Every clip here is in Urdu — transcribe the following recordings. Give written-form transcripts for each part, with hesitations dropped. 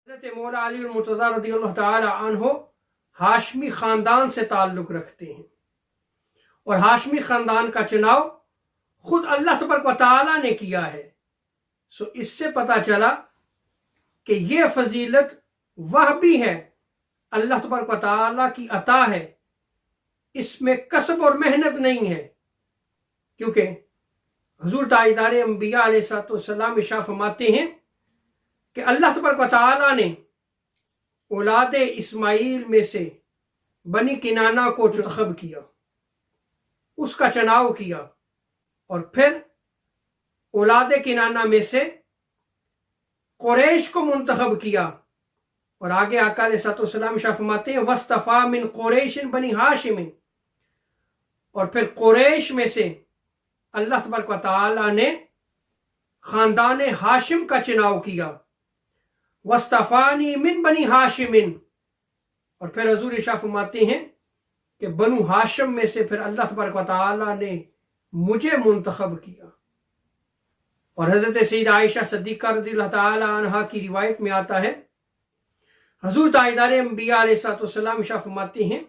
حضرت مولا علی المرتضیٰ رضی اللہ تعالی عنہ ہاشمی خاندان سے تعلق رکھتے ہیں، اور ہاشمی خاندان کا چناؤ خود اللہ تبارک و تعالی نے کیا ہے۔ اس سے پتہ چلا کہ یہ فضیلت وہبی ہے، اللہ تبارک و تعالی کی عطا ہے، اس میں کسب اور محنت نہیں ہے، کیونکہ حضور تاجدار انبیاء علیہ السلام ارشاد فرماتے ہیں کہ اللہ تبارک و تعالی نے اولاد اسماعیل میں سے بنی کنانہ کو منتخب کیا، اس کا چناؤ کیا، اور پھر اولاد کنانہ میں سے قریش کو منتخب کیا، اور آگے آقا علیہ السلام ارشاد فرماتے ہیں وَاصْطَفَىٰ مِن قُرَيْشٍ بَنِي ہاشم، اور پھر قریش میں سے اللہ تبارک و تعالی نے خاندان ہاشم کا چناؤ کیا، وَاصْطَفَانِي مِن بَنِي ہاشم، اور پھر حضور ارشاد فرماتے ہیں کہ بنو ہاشم میں سے پھر اللہ تبارک و تعالی نے مجھے منتخب کیا۔ اور حضرت سیدہ عائشہ صدیقہ رضی اللہ تعالی عنہا کی روایت میں آتا ہے، حضور تاجدار انبیاء علیہ السلام ارشاد فرماتے ہیں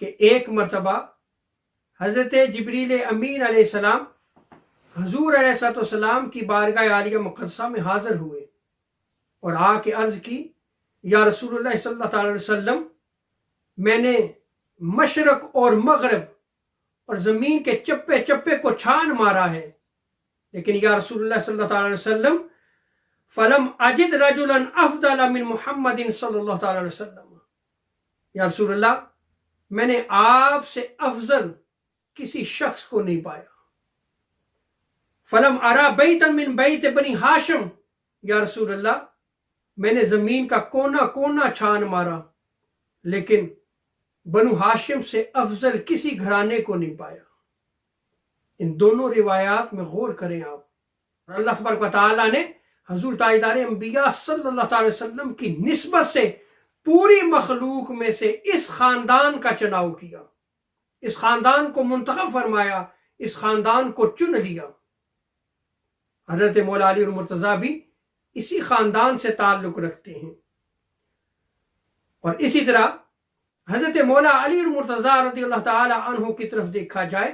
کہ ایک مرتبہ حضرت جبریل امین علیہ السلام حضور علیہ السلام کی بارگاہ عالیہ مقدسہ میں حاضر ہوئے اور آ کے عرض کی، یا رسول اللہ صلی اللہ علیہ وسلم، میں نے مشرق اور مغرب اور زمین کے چپے چپے کو چھان مارا ہے، لیکن یا رسول اللہ صلی اللہ علیہ وسلم فلم اجد رجلا افضل من محمد صلی اللہ علیہ وسلم، یا رسول اللہ میں نے آپ سے افضل کسی شخص کو نہیں پایا۔ فلم ارا بیتا من بیت بنی ہاشم، یا رسول اللہ میں نے زمین کا کونا کونا چھان مارا، لیکن بنو ہاشم سے افضل کسی گھرانے کو نہیں پایا۔ ان دونوں روایات میں غور کریں آپ، اور اللہ تبارک و تعالی نے حضور تاجدار انبیاء صلی اللہ علیہ وسلم کی نسبت سے پوری مخلوق میں سے اس خاندان کا چناؤ کیا، اس خاندان کو منتخب فرمایا، اس خاندان کو چن لیا۔ حضرت مولا علی المرتضیٰ بھی اسی خاندان سے تعلق رکھتے ہیں، اور اسی طرح حضرت مولا علی المرتضیٰ رضی اللہ تعالی عنہ کی طرف دیکھا جائے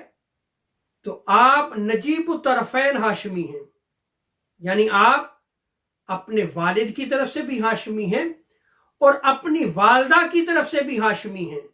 تو آپ نجیب الطرفین ہاشمی ہیں، یعنی آپ اپنے والد کی طرف سے بھی ہاشمی ہیں اور اپنی والدہ کی طرف سے بھی ہاشمی ہیں۔